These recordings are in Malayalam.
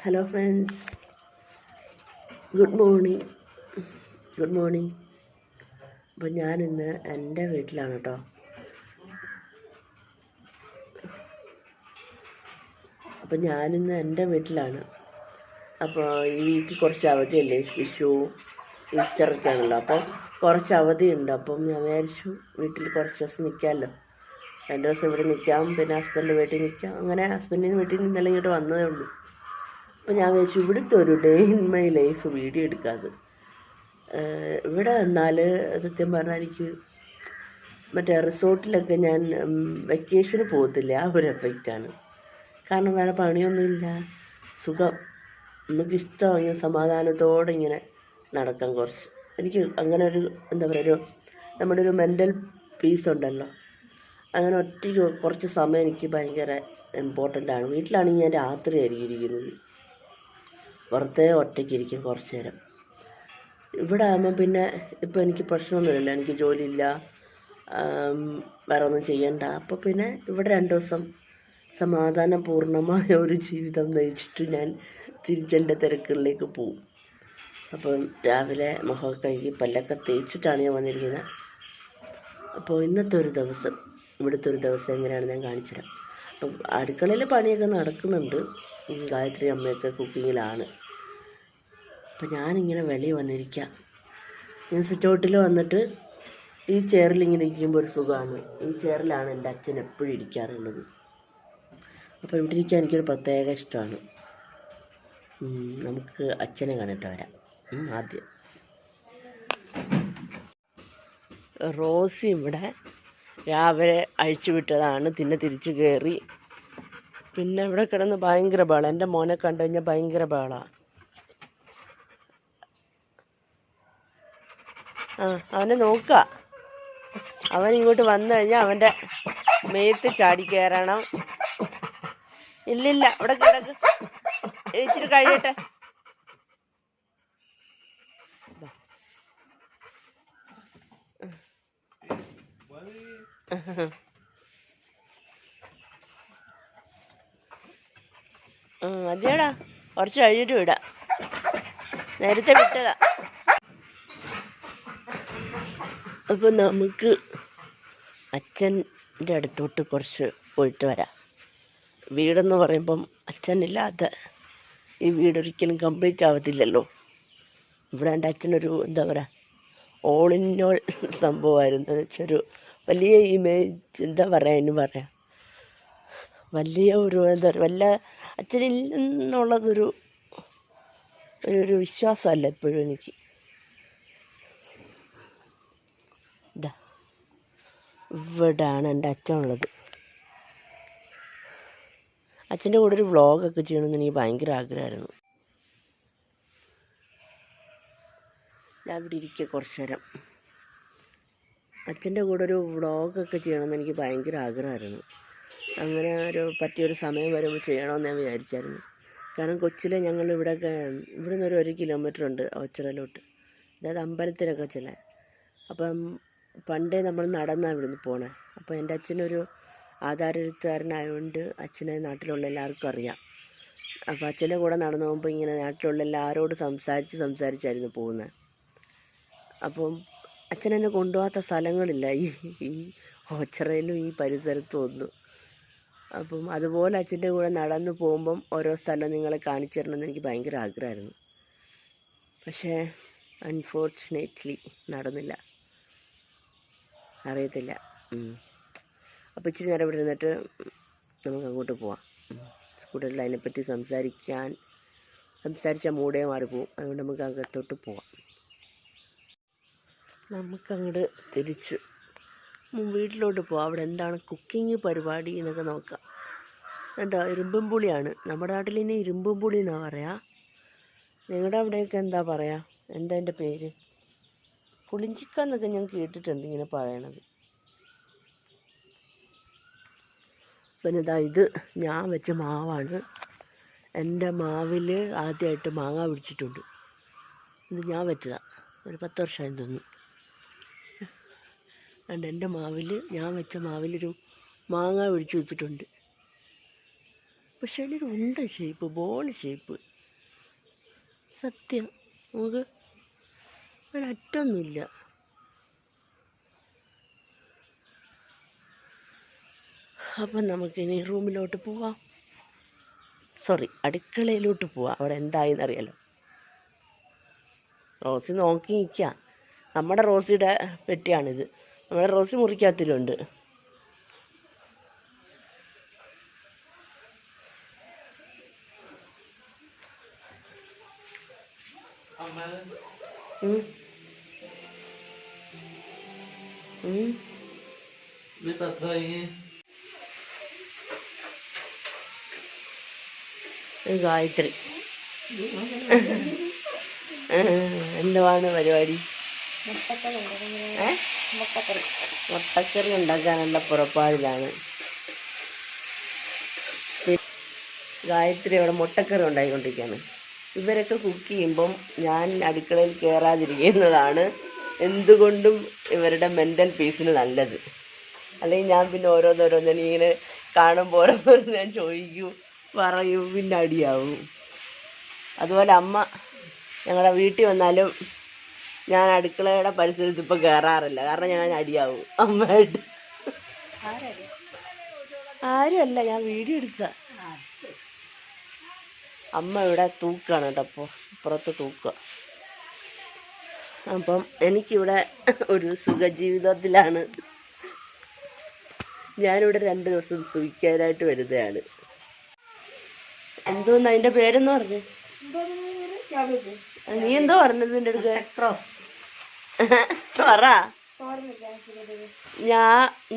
Hello friends, good morning. അപ്പോൾ ഞാനിന്ന് എൻ്റെ വീട്ടിലാണ് കേട്ടോ. അപ്പോൾ ഈ വീട്ടിൽ കുറച്ച് അവധിയല്ലേ, വിഷു ഈസ്റ്ററൊക്കെ ആണല്ലോ. അപ്പോൾ കുറച്ച് അവധിയുണ്ട്. അപ്പം ഞാൻ വിചാരിച്ചു വീട്ടിൽ കുറച്ച് ദിവസം നിൽക്കാമല്ലോ. 2 ദിവസം ഇവിടെ നിൽക്കാം, പിന്നെ ഹസ്ബൻഡ് വീട്ടിൽ നിൽക്കാം. അങ്ങനെ ഹസ്ബൻഡിന് വീട്ടിൽ നിന്നെല്ലാം ഇങ്ങോട്ട് വന്നതേ ഉള്ളൂ. അപ്പോൾ ഞാൻ വിചാരിച്ചു ഇവിടുത്തെ ഒരു day in my life video എടുക്കാതെ. ഇവിടെ വന്നാൽ സത്യം പറഞ്ഞാൽ എനിക്ക് മറ്റേ റിസോർട്ടിലൊക്കെ ഞാൻ വെക്കേഷന് പോകത്തില്ല, ആ ഒരു എഫക്റ്റാണ്. കാരണം വേറെ പണിയൊന്നുമില്ല, സുഖം, നമുക്കിഷ്ടം ഇങ്ങനെ സമാധാനത്തോടെ ഇങ്ങനെ നടക്കാം. കുറച്ച് എനിക്ക് അങ്ങനെ ഒരു എന്താ പറയുക, നമ്മുടെ ഒരു മെൻ്റൽ പീസ് ഉണ്ടല്ലോ, അങ്ങനെ ഒറ്റയ്ക്ക് കുറച്ച് സമയം എനിക്ക് ഭയങ്കര ഇമ്പോർട്ടൻ്റാണ്. വീട്ടിലാണെങ്കിൽ ഞാൻ രാത്രി ആയിരിക്കും ഇരിക്കുന്നത്, പുറത്തേ ഒറ്റയ്ക്കിരിക്കും കുറച്ച് നേരം. ഇവിടെ ആകുമ്പോൾ പിന്നെ ഇപ്പോൾ എനിക്ക് പ്രശ്നമൊന്നുമില്ല, എനിക്ക് ജോലിയില്ല, വേറെ ഒന്നും ചെയ്യണ്ട. അപ്പോൾ പിന്നെ ഇവിടെ 2 ദിവസം സമാധാനപൂർണ്ണമായ ഒരു ജീവിതം നയിച്ചിട്ട് ഞാൻ തിരിച്ചെൻ്റെ തിരക്കുകളിലേക്ക് പോവും. അപ്പം രാവിലെ മുഖമൊക്കെ കഴുകി പല്ലൊക്കെ തേച്ചിട്ടാണ് ഞാൻ വന്നിരിക്കുന്നത്. അപ്പോൾ ഇവിടുത്തെ ഒരു ദിവസം എങ്ങനെയാണ് ഞാൻ കാണിച്ചുതരാം. അപ്പം അടുക്കളയിൽ പണിയൊക്കെ നടക്കുന്നുണ്ട്, ഗായത്രി അമ്മയൊക്കെ കുക്കിങ്ങിലാണ്. അപ്പം ഞാനിങ്ങനെ വെളിയിൽ വന്നിരിക്കാം. ഞാൻ സിറ്റൗട്ടിൽ വന്നിട്ട് ഈ ചെയറിലിങ്ങനെ ഇരിക്കുമ്പോൾ ഒരു സുഖമാണ്. ഈ ചെയറിലാണ് എൻ്റെ അച്ഛൻ എപ്പോഴും ഇരിക്കാറുള്ളത്. അപ്പോൾ ഇവിടെ ഇരിക്കാൻ എനിക്കൊരു പ്രത്യേക ഇഷ്ടമാണ്. നമുക്ക് അച്ഛനെ കണ്ടിട്ട് വരാം. ആദ്യം റോസി ഇവിടെ രാവിലെ അഴിച്ചു വിട്ടതാണ്, തിരിച്ച് കയറി. പിന്നെ ഇവിടെ കിടന്ന് ഭയങ്കര ബഹളം. എൻ്റെ മോനെ കണ്ടു കഴിഞ്ഞാൽ ഭയങ്കര ബഹളമാണ്. അവനെ നോക്കുക, അവൻ ഇങ്ങോട്ട് വന്നു കഴിഞ്ഞാൽ അവൻ്റെ മേത്ത് ചാടി കയറണം. ഇല്ലില്ല, ഇവിടെ കിടക്ക്, ഇച്ചിരി കഴിയട്ടെ. മതിയടാ, കുറച്ച് കഴിഞ്ഞിട്ട് വിടാം, നേരത്തെ വിട്ടതാ. അപ്പോൾ നമുക്ക് അച്ഛൻ്റെ അടുത്തോട്ട് കുറച്ച് പോയിട്ട് വരാം. വീടെന്ന് പറയുമ്പം അച്ഛനില്ലാത്ത ഈ വീടൊരിക്കലും കംപ്ലീറ്റ് ആവത്തില്ലല്ലോ. ഇവിടെ എൻ്റെ അച്ഛനൊരു എന്താ പറയുക, ഓൾ ഇൻ ഓൾ സംഭവമായിരുന്നു. എന്ന് വെച്ചാൽ ഒരു വലിയ ഇമേജ്, എന്താ പറയുക, വലിയ ഒരു എന്താ പറയുക, വല്ല അച്ഛനിൽ നിന്നുള്ളതൊരു ഒരു വിശ്വാസമല്ല എപ്പോഴും എനിക്ക്. ഇവിടാണ് എൻ്റെ അച്ഛനുള്ളത്. അച്ഛൻ്റെ കൂടെ ഒരു വ്ളോഗൊക്കെ ചെയ്യണമെന്ന് എനിക്ക് ഭയങ്കര ആഗ്രഹമായിരുന്നു. ഞാൻ ഇവിടെ ഇരിക്കുക കുറച്ച് നേരം. അച്ഛൻ്റെ കൂടെ ഒരു വ്ളോഗൊക്കെ ചെയ്യണമെന്ന് എനിക്ക് ഭയങ്കര ആഗ്രഹമായിരുന്നു. അങ്ങനെ പറ്റിയൊരു സമയം വരുമ്പോൾ ചെയ്യണമെന്ന് ഞാൻ വിചാരിച്ചായിരുന്നു. കാരണം കൊച്ചിലെ ഞങ്ങൾ ഇവിടുന്ന് ഒരു 1 കിലോമീറ്റർ ഉണ്ട് ഓച്ചിറയിലോട്ട്, അതായത് അമ്പലത്തിലൊക്കെ ചെല്ലാൻ. അപ്പം പണ്ടേ നമ്മൾ നടന്നാണ് ഇവിടുന്ന് പോണേ. അപ്പോൾ എൻ്റെ അച്ഛനൊരു ആധാരെഴുത്തുകാരനായതുകൊണ്ട് അച്ഛനെ നാട്ടിലുള്ള എല്ലാവർക്കും അറിയാം. അപ്പോൾ അച്ഛൻ്റെ കൂടെ നടന്നു പോകുമ്പോൾ ഇങ്ങനെ നാട്ടിലുള്ള എല്ലാവരോട് സംസാരിച്ചായിരുന്നു പോകുന്നത്. അപ്പം അച്ഛനെന്നെ കൊണ്ടുപോകാത്ത സ്ഥലങ്ങളില്ല ഈ ഓച്ചിറയിലും ഈ പരിസരത്തും ഒന്നും. അപ്പം അതുപോലെ അച്ഛൻ്റെ കൂടെ നടന്നു പോകുമ്പം ഓരോ സ്ഥലം നിങ്ങളെ കാണിച്ചു തരണമെന്ന് എനിക്ക് ഭയങ്കര ആഗ്രഹമായിരുന്നു. പക്ഷേ അൺഫോർച്ചുനേറ്റ്ലി നടന്നില്ല, അറിയത്തില്ല. അപ്പോൾ ഇച്ചിരി നേരം ഇവിടെ ഇരുന്നിട്ട് നമുക്ക് അങ്ങോട്ട് പോവാം. സ്കൂട്ടറിൽ അതിനെപ്പറ്റി സംസാരിച്ച മൂടേ മാറിപ്പോവും. അതുകൊണ്ട് നമുക്ക് അകത്തോട്ട് പോവാം. നമുക്കങ്ങോട്ട് തിരിച്ച് വീട്ടിലോട്ട് പോവാം. അവിടെ എന്താണ് കുക്കിംഗ് പരിപാടി എന്നൊക്കെ നോക്കാം. എന്താ, ഇരുമ്പും പുളിയാണ് നമ്മുടെ നാട്ടിൽ. ഇനി ഇരുമ്പും പുളി എന്നാ പറയാ, നിങ്ങളുടെ അവിടെയൊക്കെ എന്താ പറയാ, എന്താ എൻ്റെ പേര്? പുളിഞ്ചിക്ക എന്നൊക്കെ ഞാൻ കേട്ടിട്ടുണ്ട് ഇങ്ങനെ പറയണത്. പിന്നെ ഇത് ഞാൻ വെച്ച മാവാണ്. എൻ്റെ മാവിൽ ആദ്യമായിട്ട് മാങ്ങ പിടിച്ചിട്ടുണ്ട്. ഇത് ഞാൻ വെച്ചതാണ്, ഒരു 10 വർഷമായി തോന്നുന്നു. എൻ്റെ ഞാൻ വെച്ച മാവിലൊരു മാങ്ങ പിടിച്ച് വെച്ചിട്ടുണ്ട്. പക്ഷേ അതിലൊരു ഉണ്ട ഷേപ്പ്, ബോൾ ഷേപ്പ്, സത്യം നമുക്ക് ഒരറ്റൊന്നുമില്ല. അപ്പം നമുക്കിനി റൂമിലോട്ട് പോവാം. സോറി, അടുക്കളയിലോട്ട് പോവാം. അവിടെ എന്തായെന്നറിയാലോ. റോസി നോക്കി നിൽക്കുക. നമ്മുടെ റോസിയുടെ പെട്ടിയാണിത്. നമ്മുടെ റോസി മുറിക്കകത്തിലുണ്ട്. ഗായത്രി എന്തുവാണ് പരിപാടി? മുട്ടക്കറി ഉണ്ടാക്കാനുള്ള പുറപ്പാടിലാണ്. ഗായത്രി അവിടെ മുട്ടക്കറി ഉണ്ടാക്കിക്കൊണ്ടിരിക്കുകയാണ്. ഇവരൊക്കെ കുക്ക് ചെയ്യുമ്പം ഞാൻ അടുക്കളയിൽ കയറാതിരിക്കുന്നതാണ് എന്തുകൊണ്ടും ഇവരുടെ മെൻ്റൽ പീസിന് നല്ലത്. അല്ലെങ്കിൽ ഞാൻ പിന്നെ ഓരോന്നോരോന്ന് ഇങ്ങനെ കാണുമ്പോൾ ഓരോന്നോരോന്ന് ഞാൻ ചോദിക്കും, പറയും, പിന്നെ അടിയാവും. അതുപോലെ അമ്മ ഞങ്ങളുടെ വീട്ടിൽ വന്നാലും ഞാൻ അടുക്കളയുടെ പരിസരത്ത് ഇപ്പം കയറാറില്ല. കാരണം ഞാൻ അടിയാവും അമ്മയായിട്ട്. ആരുമല്ല, ഞാൻ വീഡിയോ എടുക്കുക. അമ്മ ഇവിടെ തൂക്കാണ് കേട്ടോ. അപ്പോൾ പുറത്ത് തൂക്കുക. അപ്പം എനിക്കിവിടെ ഒരു സുഖജീവിതത്തിലാണ്. ഞാനിവിടെ 2 ദിവസം സുഖിക്കാനായിട്ട് വരുന്നതാണ്. എന്തോന്ന് അതിൻ്റെ പേരെന്ന് പറഞ്ഞു? നീ എന്തോ പറഞ്ഞത് എൻ്റെ അടുത്ത്? പറ.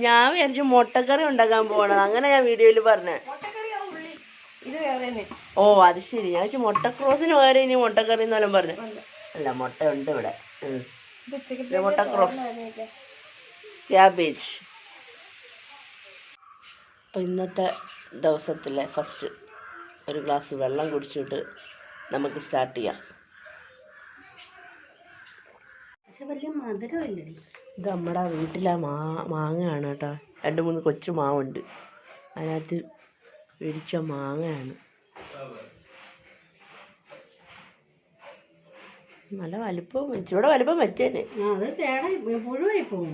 ഞാൻ വിചാരിച്ചു മുട്ടക്കറി ഉണ്ടാക്കാൻ പോകണം. അങ്ങനെ ഞാൻ വീഡിയോയിൽ പറഞ്ഞേ. ഓ അത് ശരി. ഞാൻ വെച്ചാൽ മുട്ടക്രോസിന് പകരം ഇനി മുട്ടക്കറി എന്നാലും പറഞ്ഞു. അല്ല, മുട്ട ഉണ്ട് ഇവിടെ. മുട്ടക്രോസ്, ക്യാബേജ്. അപ്പോൾ ഇന്നത്തെ ദിവസത്തിലെ ഫസ്റ്റ് ഒരു ഗ്ലാസ് വെള്ളം കുടിച്ചിട്ട് നമുക്ക് സ്റ്റാർട്ട് ചെയ്യാം. പക്ഷെ വലിയ മധുരമല്ലേ. ഇത് നമ്മുടെ വീട്ടിലെ മാങ്ങയാണ് കേട്ടോ. 2-3 കൊച്ചു മാവുണ്ട്. അതിനകത്ത് പിടിച്ച മാങ്ങയാണ്. നല്ല വലിപ്പം, ഇച്ചിരൂടെ വലിപ്പം വെച്ചേനെ. അത് മുഴുവനായി പോകും.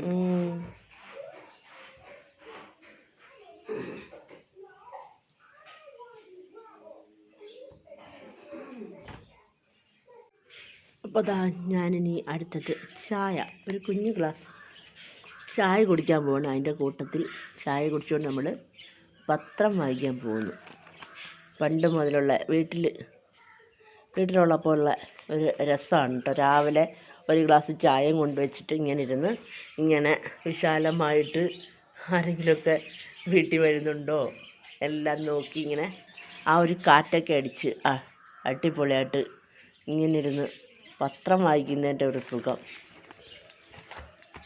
അപ്പോൾ ഞാനിനി അടുത്തത് ചായ, ഒരു കുഞ്ഞു ഗ്ലാസ് ചായ കുടിക്കാൻ പോകണം. അതിൻ്റെ കൂട്ടത്തിൽ ചായ കുടിച്ചുകൊണ്ട് നമ്മൾ പത്രം വായിക്കാൻ പോകുന്നു. പണ്ട് മുതലുള്ള വീട്ടിലുള്ളപ്പോൾ ഉള്ള ഒരു രസമാണ് കേട്ടോ. രാവിലെ ഒരു ഗ്ലാസ് ചായയും കൊണ്ടുവച്ചിട്ട് ഇങ്ങനെ ഇരുന്ന് ഇങ്ങനെ വിശാലമായിട്ട് ആരെങ്കിലുമൊക്കെ വീട്ടിൽ വരുന്നുണ്ടോ എല്ലാം നോക്കി ഇങ്ങനെ ആ ഒരു കാറ്റൊക്കെ അടിച്ച് അടിപൊളിയായിട്ട് ഇങ്ങനെ ഇരുന്ന് പത്രം വായിക്കുന്നതിൻ്റെ ഒരു സുഖം.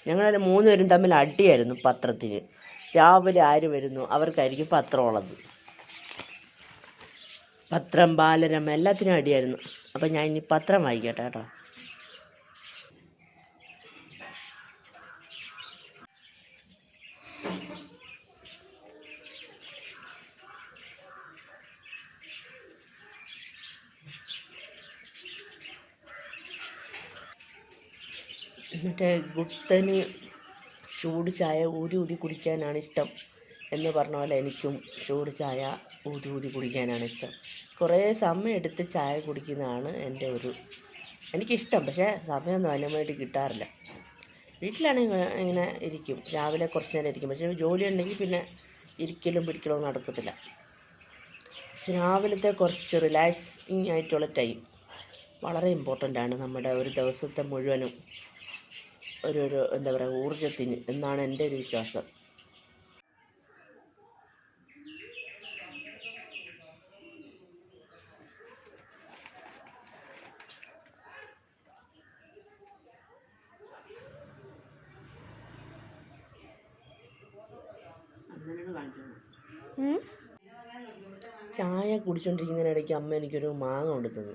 ഞങ്ങൾ 3 പേരും തമ്മിൽ അടിയായിരുന്നു പത്രത്തിന്. രാവിലെ ആര് വരുന്നു അവർക്കായിരിക്കും പത്രമുള്ളത്. പത്രം, ബാലരമ എല്ലാത്തിനും അടിയായിരുന്നു. അപ്പം ഞാൻ ഇനി പത്രം വായിക്കട്ടെ കേട്ടോ. മറ്റേ ഗുട്ടന് ചൂട് ചായ ഊതി കുടിക്കാനാണ് ഇഷ്ടം എന്ന് പറഞ്ഞ പോലെ എനിക്കും ചൂട് ചായ ഊതി കുടിക്കാനാണ് ഇഷ്ടം. കുറേ സമയം എടുത്ത് ചായ കുടിക്കുന്നതാണ് എനിക്കിഷ്ടം. പക്ഷേ സമയമൊന്നും അതിനുവേണ്ടി കിട്ടാറില്ല. വീട്ടിലാണെങ്കിൽ ഇങ്ങനെ ഇരിക്കും, രാവിലെ കുറച്ച് നേരം ഇരിക്കും. പക്ഷേ ജോലി ഉണ്ടെങ്കിൽ പിന്നെ ഇരിക്കലും പിടിക്കലും നടക്കത്തില്ല. രാവിലത്തെ കുറച്ച് റിലാക്സിങ് ആയിട്ടുള്ള ടൈം വളരെ ഇമ്പോർട്ടൻ്റ് ആണ് നമ്മുടെ ഒരു ദിവസത്തെ മുഴുവനും ഒരു എന്താ പറയുക ഊർജത്തിന് എന്നാണ് എൻ്റെ ഒരു വിശ്വാസം. ചായ കുടിച്ചുകൊണ്ടിരിക്കുന്നതിനിടയ്ക്ക് അമ്മ എനിക്കൊരു മാങ്ങ കൊണ്ടുതന്നു.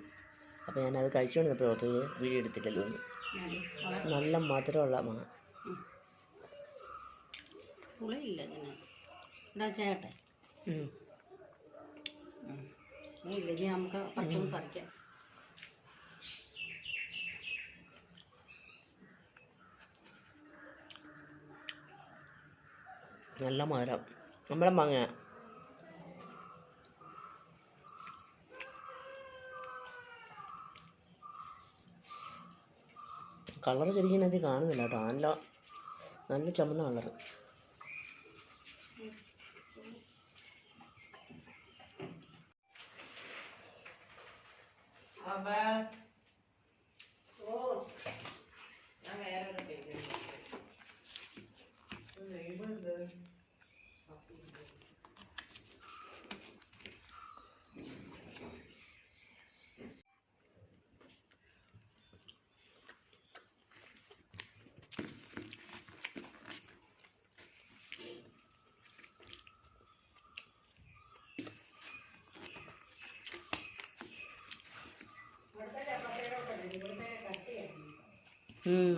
അപ്പോൾ ഞാനത് കഴിച്ചുകൊണ്ടിരുന്നപ്പോൾ ഓർത്ത് വീഡിയോ എടുത്തിട്ടല്ലോ. നല്ല മധുരമുള്ള മാങ്ങ. നല്ല മധുരം. നമ്മളെ മാങ്ങ കളർ ശരിക്കും അത് കാണുന്നില്ല കേട്ടോ. നല്ല നല്ല ചുമന്ന കളർ.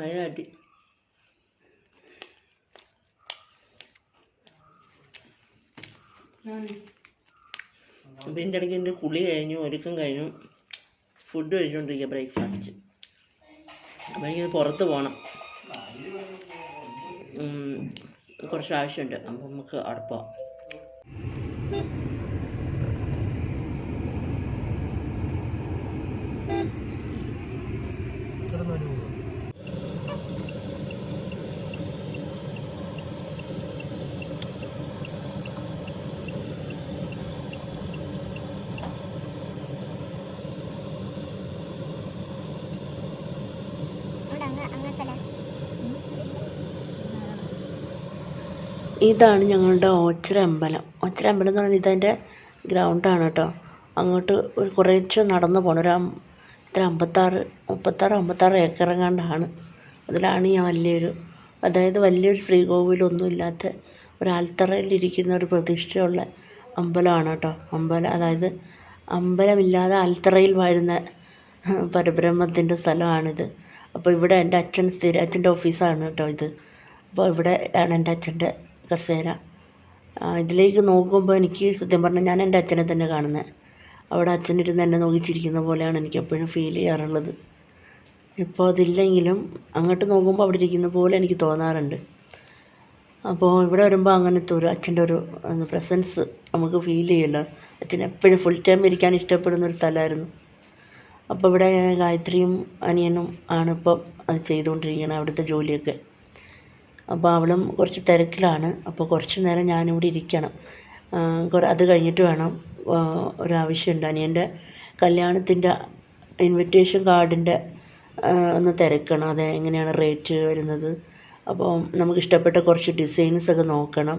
അതിനാട്ടി അപ്പം ഇതിൻ്റെ ഇടയ്ക്ക് എൻ്റെ കുളി കഴിഞ്ഞു, ഒരുക്കം കഴിഞ്ഞു, ഫുഡ് കഴിച്ചുകൊണ്ടിരിക്കുക, ബ്രേക്ക്ഫാസ്റ്റ്. അപ്പം എനിക്കത് പുറത്ത് പോകണം, കുറച്ച് ആവശ്യമുണ്ട്. അപ്പം നമുക്ക് അവിടെ പോവാം. ഇതാണ് ഞങ്ങളുടെ ഓച്ചിറ അമ്പലം. ഓച്ചിറ അമ്പലം എന്ന് പറഞ്ഞാൽ ഇതതിൻ്റെ ഗ്രൗണ്ടാണ് കേട്ടോ. അങ്ങോട്ട് ഒരു കുറേശ്ശെ നടന്നു പോകണം. ഇത്ര 56 ഏക്കർ എങ്ങാണ്ടാണ്. അതിലാണ് ഈ വലിയൊരു, അതായത് വലിയൊരു ശ്രീകോവിലൊന്നും ഇല്ലാത്ത ഒരു ആൽത്തറയിലിരിക്കുന്ന ഒരു പ്രതിഷ്ഠയുള്ള അമ്പലമാണ് കേട്ടോ. അതായത് അമ്പലമില്ലാതെ ആൽത്തറയിൽ വാഴുന്ന പരബ്രഹ്മത്തിൻ്റെ സ്ഥലമാണിത്. അപ്പോൾ ഇവിടെ എൻ്റെ അച്ഛൻ്റെ ഓഫീസാണ് കേട്ടോ ഇത്. അപ്പോൾ ഇവിടെ ആണ് എൻ്റെ അച്ഛൻ്റെ കസേര. ഇതിലേക്ക് നോക്കുമ്പോൾ എനിക്ക് സത്യം പറഞ്ഞാൽ ഞാൻ എൻ്റെ അച്ഛനെ തന്നെ കാണുന്നത്. അവിടെ അച്ഛനിരുന്ന് എന്നെ നോക്കിച്ചിരിക്കുന്ന പോലെയാണ് എനിക്ക് എപ്പോഴും ഫീൽ ചെയ്യാറുള്ളത്. ഇപ്പോൾ അതില്ലെങ്കിലും അങ്ങോട്ട് നോക്കുമ്പോൾ അവിടെ ഇരിക്കുന്ന പോലെ എനിക്ക് തോന്നാറുണ്ട്. അപ്പോൾ ഇവിടെ വരുമ്പോൾ അങ്ങനത്തെ ഒരു അച്ഛൻ്റെ ഒരു പ്രസൻസ് നമുക്ക് ഫീൽ ചെയ്യില്ല. അച്ഛൻ എപ്പോഴും ഫുൾ ടൈം ഇരിക്കാൻ ഇഷ്ടപ്പെടുന്നൊരു സ്ഥലമായിരുന്നു. അപ്പോൾ ഇവിടെ ഗായത്രിയും അനിയനും ആണ് ഇപ്പം അത് ചെയ്തുകൊണ്ടിരിക്കുന്നത്, അവിടുത്തെ ജോലിയൊക്കെ. അപ്പോൾ അവളും കുറച്ച് തിരക്കിലാണ്. അപ്പോൾ കുറച്ച് നേരം ഞാനിവിടെ ഇരിക്കണം. അത് കഴിഞ്ഞിട്ട് വേണം, ഒരാവശ്യമുണ്ട്. അനിയൻ്റെ കല്യാണത്തിൻ്റെ ഇൻവിറ്റേഷൻ കാർഡിൻ്റെ ഒന്ന് തിരക്കണം. അത് എങ്ങനെയാണ് റേറ്റ് വരുന്നത്. അപ്പോൾ നമുക്ക് ഇഷ്ടപ്പെട്ട കുറച്ച് ഡിസൈൻസൊക്കെ നോക്കണം.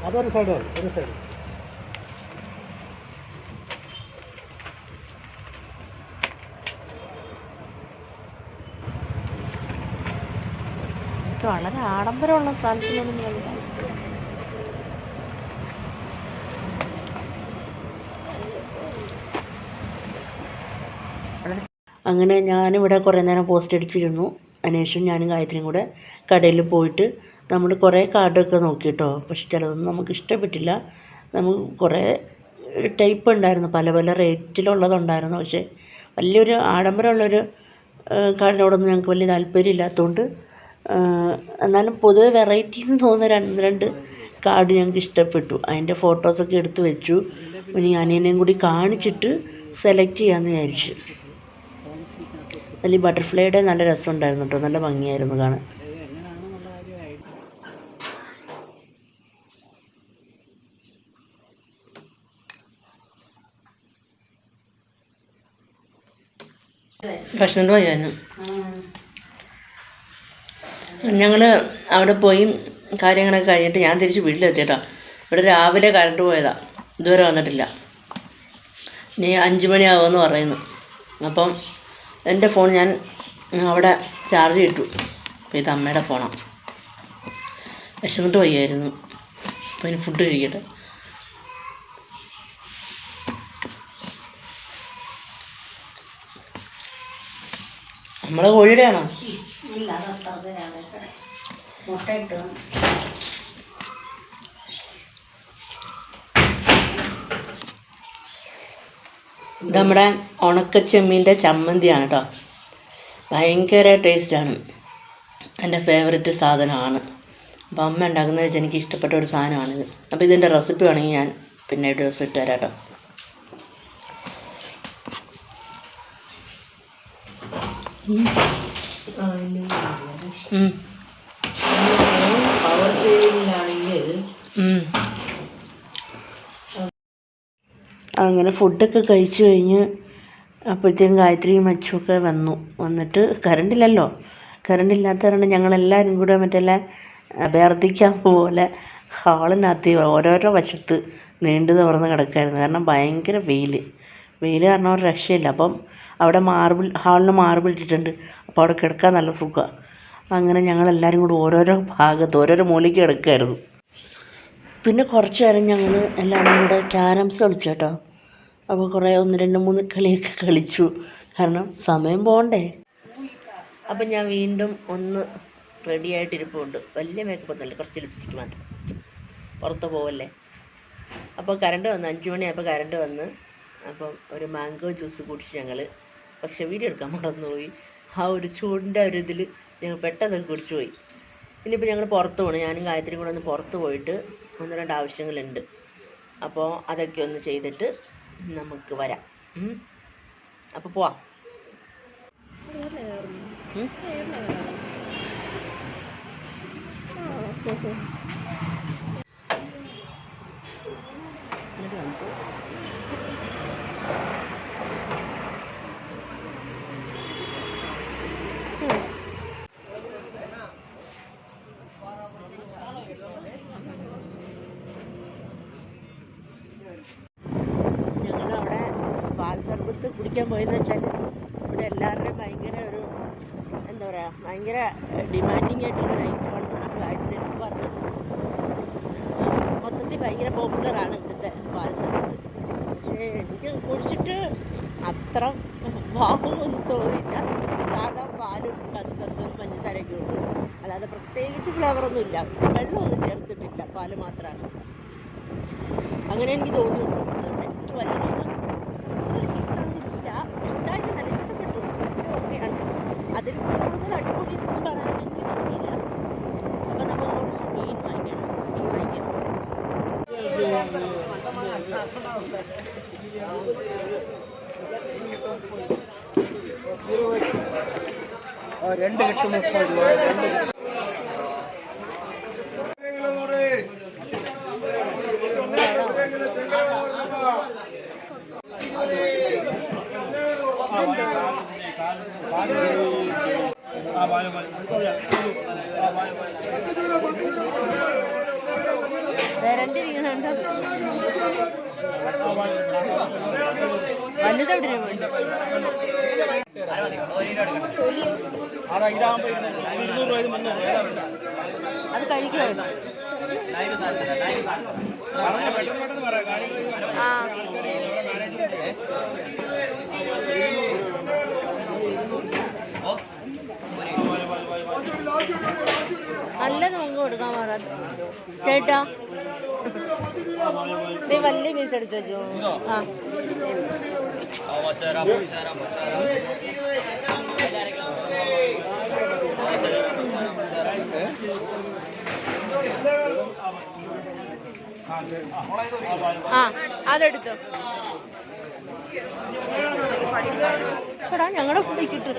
അതൊരു സൈഡ്. വളരെ ആഡംബരമുള്ള സ്ഥലത്തിലൊന്നും അങ്ങനെ ഞാനിവിടെ കുറേ നേരം പോസ്റ്റ് അടിച്ചിരുന്നു. അതിനുശേഷം ഞാനും ഗായത്രിയും കൂടെ കടയിൽ പോയിട്ട് നമ്മൾ കുറേ കാർഡൊക്കെ നോക്കി കേട്ടോ. പക്ഷെ ചിലതൊന്നും നമുക്ക് ഇഷ്ടപ്പെട്ടില്ല. നമുക്ക് കുറേ ടൈപ്പ് ഉണ്ടായിരുന്നു, പല പല റേറ്റിലുള്ളതുണ്ടായിരുന്നു. പക്ഷേ വലിയൊരു ആഡംബരമുള്ളൊരു കാർഡിനോടൊന്നും ഞങ്ങൾക്ക് വലിയ താല്പര്യമില്ലാത്തതുകൊണ്ട്, എന്നാലും പൊതുവെ വെറൈറ്റി എന്ന് തോന്നുന്ന രണ്ട് കാർഡ് ഞങ്ങൾക്ക് ഇഷ്ടപ്പെട്ടു. അതിൻ്റെ ഫോട്ടോസൊക്കെ എടുത്ത് വെച്ചു. ഇനി അനിയനെയും കൂടി കാണിച്ചിട്ട് സെലക്ട് ചെയ്യാമെന്ന് വിചാരിച്ചു. അതിൽ ബട്ടർഫ്ലൈയുടെ നല്ല രസമുണ്ടായിരുന്നു കേട്ടോ, നല്ല ഭംഗിയായിരുന്നു കാണാൻ. ഭക്ഷണം പോയായിരുന്നു. ഞങ്ങൾ അവിടെ പോയി കാര്യങ്ങളൊക്കെ കഴിഞ്ഞിട്ട് ഞാൻ തിരിച്ച് വീട്ടിലെത്തി കേട്ടോ. ഇവിടെ രാവിലെ കറണ്ട് പോയതാണ്, ഇതുവരെ വന്നിട്ടില്ല. ഇനി 5 മണിയാവുമെന്ന് പറയുന്നു. അപ്പം എൻ്റെ ഫോൺ ഞാൻ അവിടെ ചാർജ് ഇട്ടു. അപ്പോൾ ഇത് അമ്മയുടെ ഫോണാണ്. വിശന്നിട്ട് വയ്യായിരുന്നു. അപ്പോൾ ഇനി ഫുഡ് കഴിക്കട്ടെ. നമ്മളെ കോഴിയുടെ ആണോ? ഇത് നമ്മുടെ ഉണക്കച്ചെമ്മീൻ്റെ ചമ്മന്തിയാണ് കേട്ടോ. ഭയങ്കര ടേസ്റ്റാണ്. എൻ്റെ ഫേവററ്റ് സാധനമാണ്. അപ്പോൾ അമ്മ ഉണ്ടാക്കുന്നത് വെച്ചാൽ എനിക്ക് ഇഷ്ടപ്പെട്ട ഒരു സാധനമാണിത്. അപ്പോൾ ഇതിൻ്റെ റെസിപ്പി വേണമെങ്കിൽ ഞാൻ പിന്നെ ഒരു ദിവസം ഇട്ട് തരാം കേട്ടോ. പവർ സേവിങ്ങിലാണെങ്കിൽ അങ്ങനെ ഫുഡൊക്കെ കഴിച്ചു കഴിഞ്ഞ് അപ്പോഴത്തേക്കും ഗായത്രിയും മച്ചുമൊക്കെ വന്നിട്ട് കറണ്ടില്ലല്ലോ. കറണ്ടില്ലാത്ത കാരണം ഞങ്ങളെല്ലാവരും കൂടെ മറ്റേ അഭ്യർത്ഥിക്കാൻ പോലെ ഹാളിനകത്ത് ഓരോരോ വശത്ത് നീണ്ടു തുറന്ന് കിടക്കായിരുന്നു. കാരണം ഭയങ്കര വെയിൽ കാരണം ഒരു രക്ഷയില്ല. അപ്പം അവിടെ ഹാളിന് മാർബിൾ ഇട്ടിട്ടുണ്ട്. അപ്പോൾ അവിടെ കിടക്കാൻ നല്ല സുഖമാണ്. അങ്ങനെ ഞങ്ങളെല്ലാവരും കൂടി ഓരോരോ ഭാഗത്ത് ഓരോരോ മൂലയ്ക്ക് കിടക്കുമായിരുന്നു. പിന്നെ കുറച്ച് നേരം ഞങ്ങൾ എല്ലാവരും കൂടെ ക്യാരംസ് കളിച്ചു കേട്ടോ. അപ്പോൾ കുറേ 1, 2, 3 കളിയൊക്കെ കളിച്ചു. കാരണം സമയം പോകണ്ടേ. അപ്പം ഞാൻ വീണ്ടും ഒന്ന് റെഡി ആയിട്ടിരിപ്പുണ്ട്. വലിയ മേക്കപ്പ് ഒന്നുമില്ല, കുറച്ച് ലിപ്സ്റ്റിക്ക് മാത്രം. പുറത്ത് പോവല്ലേ. അപ്പോൾ കറണ്ട് വന്നു. 5 മണിയായപ്പോൾ കറണ്ട് വന്ന്. അപ്പം ഒരു മാംഗോ ജ്യൂസ് കുടിച്ച് ഞങ്ങൾ. പക്ഷേ വീഡിയോ എടുക്കാൻ മറന്നുപോയി. ആ ഒരു ചൂടിൻ്റെ ഒരു ഇതിൽ ഞങ്ങൾ പെട്ടെന്ന് കുടിച്ചു പോയി. ഇനിയിപ്പോൾ ഞങ്ങൾ പുറത്ത് പോകണം. ഞാനും ഗായത്രിയും കൂടെ ഒന്ന് പുറത്ത് പോയിട്ട് 1, 2 ആവശ്യങ്ങളുണ്ട്. അപ്പോൾ അതൊക്കെ ഒന്ന് ചെയ്തിട്ട് നമുക്ക് വരാം. അപ്പോൾ പോവാം. ഞങ്ങളവിടെ പാൽ സർബത്ത് കുടിക്കാൻ പോയെന്ന് വെച്ചാൽ ഇവിടെ എല്ലാവരുടെയും ഭയങ്കര ഒരു എന്താ പറയുക, ഭയങ്കര ഡിമാൻഡിങ് ആയിട്ടുള്ള ഐറ്റമാണെന്നാണ് ഗായത്രി പറഞ്ഞത്. മൊത്തത്തിൽ ഭയങ്കര പോപ്പുലറാണ് ഇവിടുത്തെ പാൽ സർബത്ത്. പക്ഷേ എനിക്ക് കുടിച്ചിട്ട് അത്ര വാഹമൊന്നും തോന്നിയില്ല. സാധാ പാലും കസ്കസും പഞ്ചസാരയൊക്കെ ഉള്ളൂ. അല്ലാതെ പ്രത്യേകിച്ച് ഫ്ലേവറൊന്നും ഇല്ല. വെള്ളമൊന്നും ചേർത്തിട്ടില്ല, പാല് മാത്രമാണ്. അങ്ങനെ എനിക്ക് തോന്നിയുള്ളൂ. എനിക്ക് വലിയ ഇഷ്ടമായില്ല. ഇഷ്ടപ്പെട്ടു. ഓക്കെയാണ്. അതിൽ കൂടുതൽ അടിപൊളി ഒന്നും പറയാൻ എനിക്ക് തോന്നിയില്ല. അപ്പം നമ്മൾ കുറച്ച് മീൻ വാങ്ങിക്കണം. രണ്ട് കെട്ട് 30 രൂപ. വലുതെവിടെ അത് കഴിക്കുമോ? നല്ലത് നമുക്ക് കൊടുക്കാൻ മാറാ ചേട്ടാ. നീ വലിയ പീസ് എടുത്ത് വെച്ചോ. അതെടുത്തോ. എടാ ഞങ്ങളുടെ ഫുഡിക്കിട്ട്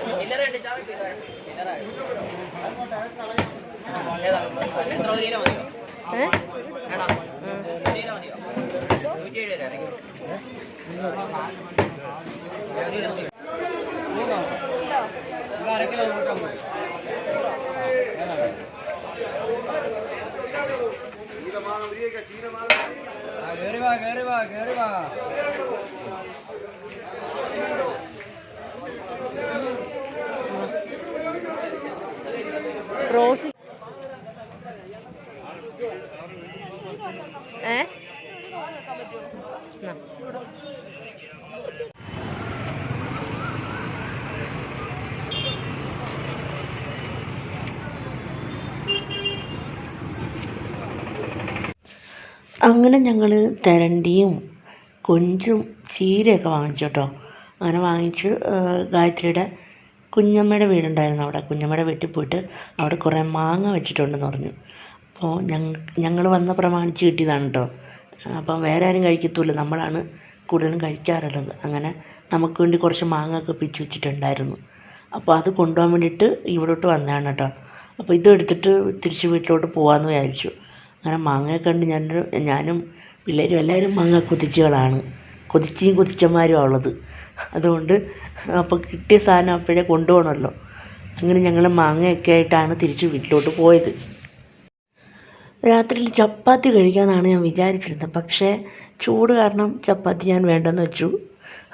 റോസ് അങ്ങനെ ഞങ്ങൾ തെരണ്ടിയും കൊഞ്ചും ചീരയൊക്കെ വാങ്ങിച്ചു കേട്ടോ. അങ്ങനെ വാങ്ങിച്ച് ഗായത്രിയുടെ കുഞ്ഞമ്മയുടെ വീടുണ്ടായിരുന്നു അവിടെ. കുഞ്ഞമ്മയുടെ വീട്ടിൽ പോയിട്ട് അവിടെ കുറേ മാങ്ങ വെച്ചിട്ടുണ്ടെന്ന് പറഞ്ഞു. അപ്പോൾ ഞങ്ങൾ വന്ന പ്രമാണിച്ച് കിട്ടിയതാണ് കേട്ടോ. അപ്പം വേറെ ആരും കഴിക്കത്തുമില്ല, നമ്മളാണ് കൂടുതലും കഴിക്കാറുള്ളത്. അങ്ങനെ നമുക്ക് വേണ്ടി കുറച്ച് മാങ്ങ ഒക്കെ പിച്ച് വെച്ചിട്ടുണ്ടായിരുന്നു. അപ്പോൾ അത് കൊണ്ടുപോകാൻ വേണ്ടിയിട്ട് ഇവിടോട്ട് വന്നതാണ് കേട്ടോ. അപ്പോൾ ഇതെടുത്തിട്ട് തിരിച്ച് വീട്ടിലോട്ട് പോകാമെന്ന് വിചാരിച്ചു. അങ്ങനെ മാങ്ങയൊക്കെ കണ്ട് ഞാനും പിള്ളേരും എല്ലാവരും മാങ്ങ കൊതിച്ചുകളാണ്. കൊതിച്ചിയും കൊതിച്ചന്മാരും ഉള്ളത്. അതുകൊണ്ട് അപ്പോൾ കിട്ടിയ സാധനം അപ്പോഴേ കൊണ്ടുപോകണമല്ലോ. അങ്ങനെ ഞങ്ങൾ മാങ്ങയൊക്കെ ആയിട്ടാണ് തിരിച്ച് വീട്ടിലോട്ട് പോയത്. രാത്രിയിൽ ചപ്പാത്തി കഴിക്കാമെന്നാണ് ഞാൻ വിചാരിച്ചിരുന്നത്. പക്ഷേ ചൂട് കാരണം ചപ്പാത്തി ഞാൻ വേണ്ടെന്ന് വെച്ചു.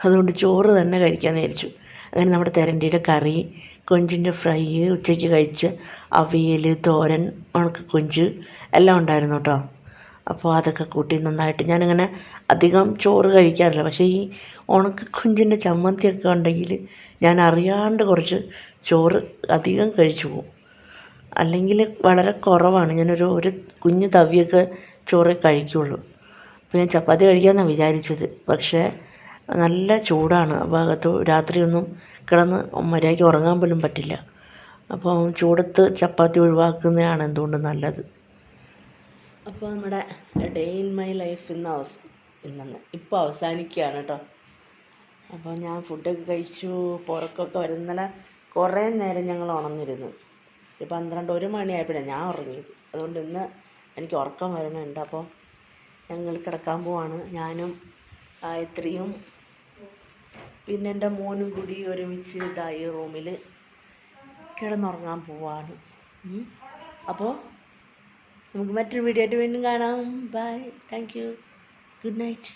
അതുകൊണ്ട് ചോറ് തന്നെ കഴിക്കാമെന്ന് വിചാരിച്ചു. അങ്ങനെ നമ്മുടെ തെരണ്ടിയുടെ കറി, കൊഞ്ചിൻ്റെ ഫ്രൈ, ഉച്ചയ്ക്ക് കഴിച്ച് അവിയൽ, തോരൻ, ഉണക്കക്കൊഞ്ച് എല്ലാം ഉണ്ടായിരുന്നു കേട്ടോ. അപ്പോൾ അതൊക്കെ കൂട്ടി നന്നായിട്ട് ഞാനങ്ങനെ അധികം ചോറ് കഴിക്കാറില്ല. പക്ഷേ ഈ ഉണക്കക്കൊഞ്ചിൻ്റെ ചമ്മന്തിയൊക്കെ ഉണ്ടെങ്കിൽ ഞാൻ അറിയാണ്ട് കുറച്ച് ചോറ് അധികം കഴിച്ചു പോകും. അല്ലെങ്കിൽ വളരെ കുറവാണ്, ഒരു കുഞ്ഞ് തവിയൊക്കെ ചോറ് കഴിക്കുള്ളൂ. അപ്പോൾ ഞാൻ ചപ്പാത്തി കഴിക്കാമെന്നാണ് വിചാരിച്ചത്. പക്ഷേ നല്ല ചൂടാണ്. അപ്പോൾ രാത്രിയൊന്നും കിടന്ന് മര്യാദയ്ക്ക് ഉറങ്ങാൻ പോലും പറ്റില്ല. അപ്പോൾ ചൂടത്ത് ചപ്പാത്തി ഒഴിവാക്കുന്നതാണ് എന്തുകൊണ്ട് നല്ലത്. അപ്പോൾ നമ്മുടെ ഡേ ഇൻ മൈ ലൈഫ് ഇപ്പോൾ അവസാനിക്കുകയാണ് കേട്ടോ. അപ്പോൾ ഞാൻ ഫുഡൊക്കെ കഴിച്ചു, പുറക്കൊക്കെ വരുന്നല്ല കുറേ നേരം ഞങ്ങൾ ഉണർന്നിരുന്നു. 12-1 മണിയായപ്പോഴാണ് ഞാൻ ഉറങ്ങിയത്. അതുകൊണ്ട് ഇന്ന് എനിക്ക് ഉറക്കം വരുന്നുണ്ട്. അപ്പോൾ ഞങ്ങൾ കിടക്കാൻ പോവാണ്. ഞാനും ഗായത്രിയും പിന്നെ എൻ്റെ മോനും കൂടി ഒരുമിച്ച് ഈ റൂമിൽ കിടന്നുറങ്ങാൻ പോവാണ്. അപ്പോൾ നമുക്ക് മറ്റൊരു വീഡിയോ ആയിട്ട് വീണ്ടും കാണാം. Bye, thank you, good night.